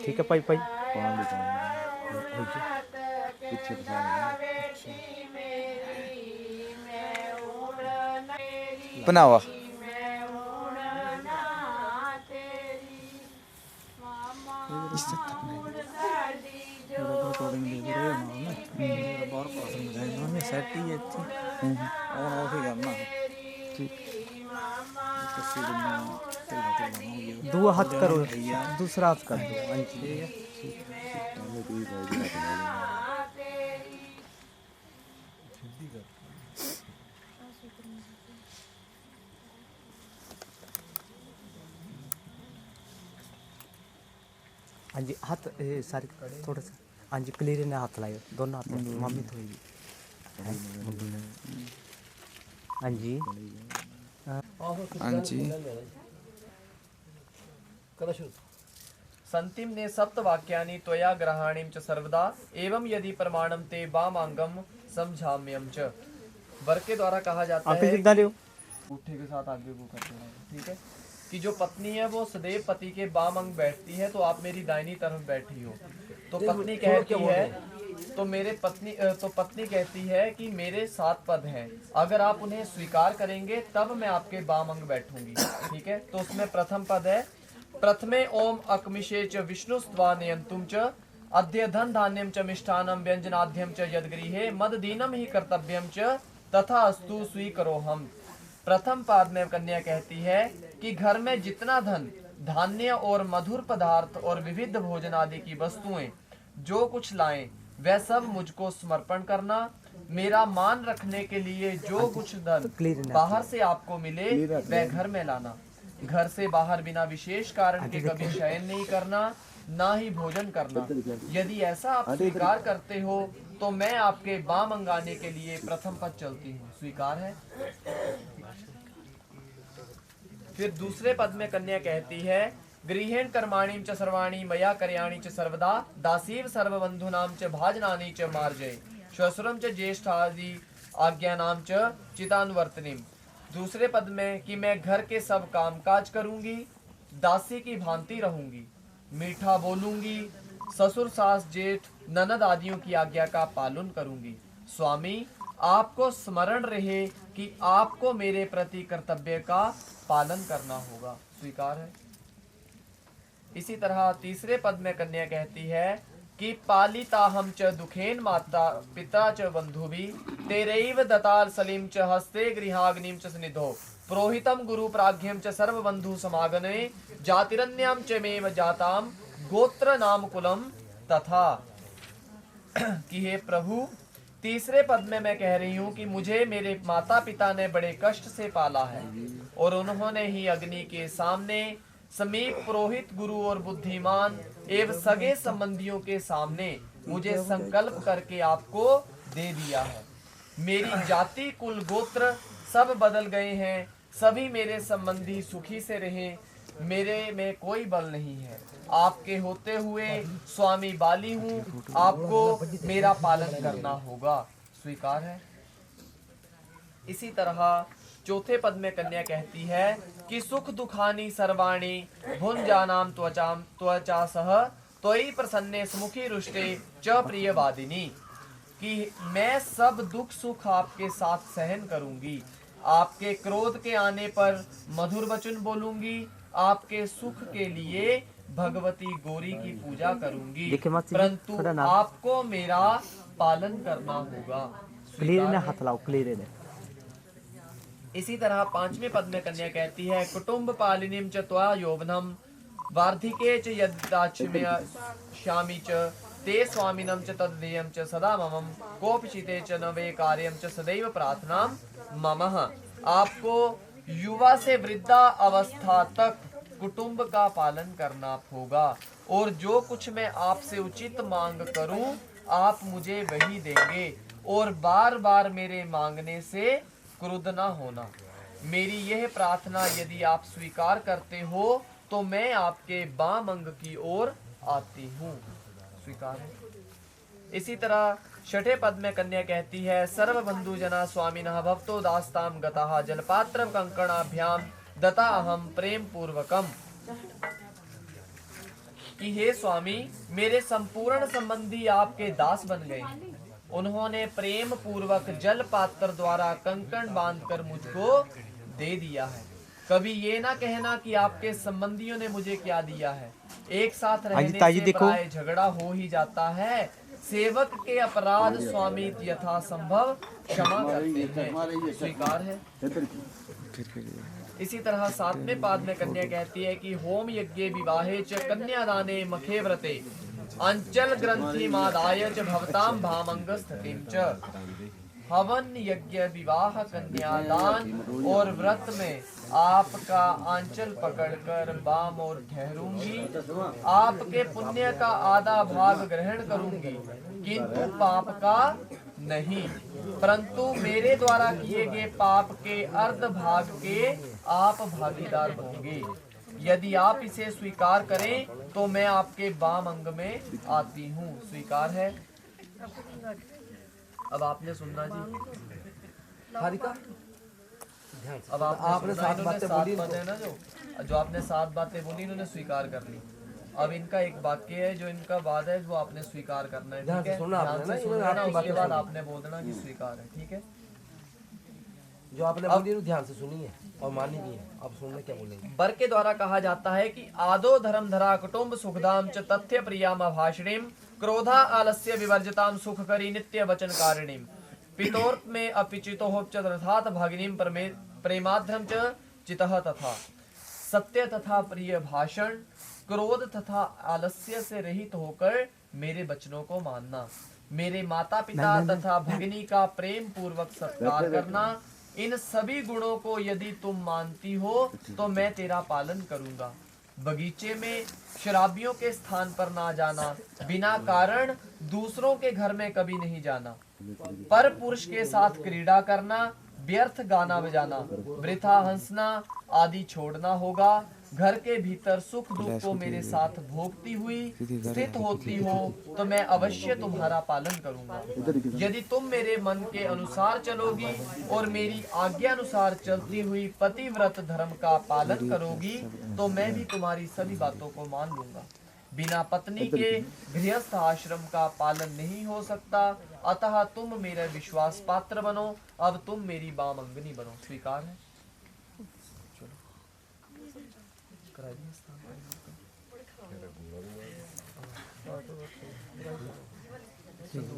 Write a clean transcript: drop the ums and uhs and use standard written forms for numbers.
ठीक है पाई पाई पीछे बनावा रिकॉर्डिंग दे रहे हो ना बाहर पास में जाएगा मैं सेट ही अच्छी और ऑफ ही करना तस्वीर बनना दुआ हाथ करो दूसरा हाथ कर दो हाँ जी हाँ जी हाथ सारे थोड़ा सा हाँ जी क्लियर ने हाथ लाए दोनों हाथ मम्मी थोड़ी हाँ जी हाँ जी संतिम ने सप्तवाक्यानि त्वया ग्रहाणीं च सर्वदा एवं यदि प्रमाणम ते वामांगम समझाम्यम च। वर के द्वारा कहा जाता है अंगूठे के साथ आगे को करते हैं, ठीक है, कि जो पत्नी है वो सदैव पति के बाम अंग बैठती है, तो आप मेरी दाहिनी तरफ बैठी हो। तो पत्नी कहती है तो पत्नी कहती है कि मेरे 7 पद हैं, अगर आप उन्हें स्वीकार करेंगे तब मैं आपके बाम अंग बैठूंगी, ठीक है। तो उसमें प्रथम पद है प्रथमे ओम अकमिषे च विष्णुस्त्वा नियंतुम च अद्य धन धान्यम च मिष्ठानम व्यंजनाद्यम च यदगृहे मद दीनम ही कर्तव्यम च तथा अस्तु स्वीकरो हम। प्रथम पाद में कन्या कहती है कि घर में जितना धन धान्य और मधुर पदार्थ और विविध भोजन आदि की वस्तुएं जो कुछ लाएं वह सब मुझको समर्पण करना। मेरा मान रखने के लिए जो कुछ धन बाहर से आपको मिले वह घर में लाना। घर से बाहर बिना विशेष कारण के कभी शयन नहीं करना, ना ही भोजन करना। यदि ऐसा आप स्वीकार करते हो तो मैं आपके बाम अंगाने के लिए प्रथम पद चलती हूँ। स्वीकार है। फिर दूसरे पद में कन्या कहती है गृहेण कर्माणि च सर्वाणि मया कर्याणि च सर्वदा दासीव सर्वबंधूनां च भाजनानि च मार्जय श्वशुरम च ज्येष्ठादि आज्ञानां च चितानुवर्तनीम। दूसरे पद में कि मैं घर के सब कामकाज करूंगी, दासी की भांति रहूंगी, मीठा बोलूंगी, ससुर सास जेठ ननद आदियों की आज्ञा का पालन करूंगी। स्वामी आपको स्मरण रहे कि आपको मेरे प्रति कर्तव्य का पालन करना होगा। स्वीकार है। इसी तरह तीसरे पद में कन्या कहती है कि पालिताहम च दुखेन माता पिता च बंधुभि तेरैव दताल सलीम च हस्ते गृहाग्निम च स्निधो पुरोहितम गुरु प्राज्ञम च सर्वबंधु समागमे जातिरन्याम च मेव जाताम गोत्र नाम कुलम तथा। कि हे प्रभु, तीसरे पद में मैं कह रही हूँ कि मुझे मेरे माता पिता ने बड़े कष्ट से पाला है और उन्होंने ही अग्नि के सामने समीप पुरोहित गुरु और बुद्धिमान एवं सगे संबंधियों के सामने मुझे संकल्प करके आपको दे दिया है। मेरी जाति कुल गोत्र सब बदल गए हैं, सभी मेरे संबंधी सुखी से रहें, मेरे में कोई बल नहीं है। आपके होते हुए स्वामी बाली हूँ, आपको मेरा पालन करना होगा। स्वीकार है। इसी तरह चौथे पद में कन्या कहती है कि सुख दुखानी सर्वाणी भुंजानाम त्वचाम त्वचा सह त्वयि प्रसन्ने सुमुखी रुष्टे च प्रियवादिनी। कि मैं सब दुख सुख आपके साथ सहन करूंगी, आपके क्रोध के आने पर मधुर वचन बोलूंगी, आपके सुख के लिए भगवती गौरी की पूजा करूंगी, परंतु आपको मेरा पालन करना होगा। क्लियर ने हाथ लाओ क्लियर ने। इसी तरह पांचवें पद में कन्या कहती है कुटुंब पालिनीम च त्वा यौवनम वार्धिके च यदाश्रयामि च ते स्वामिनम च तद्देयम च सदा ममम कोपचिते च न वे कार्यम च सदैव प्रार्थना ममः। आपको युवा से वृद्धा अवस्था तक कुटुंब का पालन करना होगा और जो कुछ मैं आपसे उचित मांग करूं आप मुझे वही देंगे और बार बार मेरे मांगने से क्रुद्ध न होना। मेरी यह प्रार्थना यदि आप स्वीकार करते हो तो मैं आपके बाम अंग की ओर आती हूँ। स्वीकार है। इसी तरह छठे पद में कन्या कहती है सर्वबंधु जना स्वामिनः भवतो दास्ताम गतः जलपात्र कंकणाभ्याम दता अहम प्रेम पूर्वकम। कि हे स्वामी, मेरे संपूर्ण संबंधी आपके दास बन गए। उन्होंने प्रेम पूर्वक जल पात्र द्वारा कंकण बांधकर मुझको दे दिया है। कभी ये ना कहना कि आपके संबंधियों ने मुझे क्या दिया है। एक साथ रहने ताजी से देखो। प्राय झगड़ा हो ही जाता है। सेवक के अपराध स्वामी यथा संभव क्षमा करते हैं। स्वीकार है। इसी तरह 7वें पाद में कन्या कहती है कि होम यज्ञे विवाहे च कन्यादाने मखे व्रते अंचल ग्रंथि मादाय च भवताम भामंग स्थितिम च। हवन यज्ञ विवाह कन्यादान और व्रत में आपका आंचल पकड़कर बाम और ठहरूंगी। आपके पुण्य का आधा भाग ग्रहण करूंगी, किंतु पाप का नहीं, परंतु मेरे द्वारा किए गए पाप के अर्ध भाग के आप भागीदार होंगे। यदि आप इसे स्वीकार करें तो मैं आपके बाम अंग में आती हूँ। स्वीकार है। अब आपने सुनना जी। हारिका अब आपने सात बातें बोली ना, जो आपने 7 बातें बोली इन्होंने स्वीकार कर ली। अब इनका एक वाक्य है जो इनका वाद है, वो आपने स्वीकार करना है। ठीक है, ध्यान से सुनना ना, उसके बाद आपने बोलना कि स्वीकार है। ठीक है, जो आपने बोली ध्यान से सुनी है और मानी भी है। अब सुनने क्या बोलेंगे। बर के द्वारा कहा जाता है कि आदो धर्म धरा कुटुंब सुखदाम च तथ्य प्रियाम भाषिणीम क्रोधा आलस्य विवर्जिताम सुख करी नित्य वचन कारिणीम पितोर्थ में अपिचितोहोपच रथात भागिनीम प्रेमाध्रम च चितः तथा। सत्य तथा प्रिय भाषण, क्रोध तथा आलस्य से रहित होकर मेरे वचनों को मानना, मेरे माता पिता तथा भगिनी का प्रेम पूर्वक सत्कार करना, इन सभी गुणों को यदि तुम मानती हो तो मैं तेरा पालन करूंगा। बगीचे में शराबियों के स्थान पर ना जाना, बिना कारण दूसरों के घर में कभी नहीं जाना, पर पुरुष के साथ क्रीड़ा करना, व्यर्थ गाना बजाना, वृथा हंसना आदि छोड़ना होगा। घर के भीतर सुख दुख को मेरे साथ भोगती हुई स्थित होती हो तो मैं अवश्य तुम्हारा पालन करूंगा। यदि तुम मेरे मन के अनुसार चलोगी और मेरी आज्ञा अनुसार चलती हुई पतिव्रत धर्म का पालन करोगी तो मैं भी तुम्हारी सभी बातों को मान लूंगा। बिना पत्नी के गृहस्थ आश्रम का पालन नहीं हो सकता, अतः तुम मेरे विश्वास पात्र बनो। अब तुम मेरी बामंगनी बनो। स्वीकार है। चलो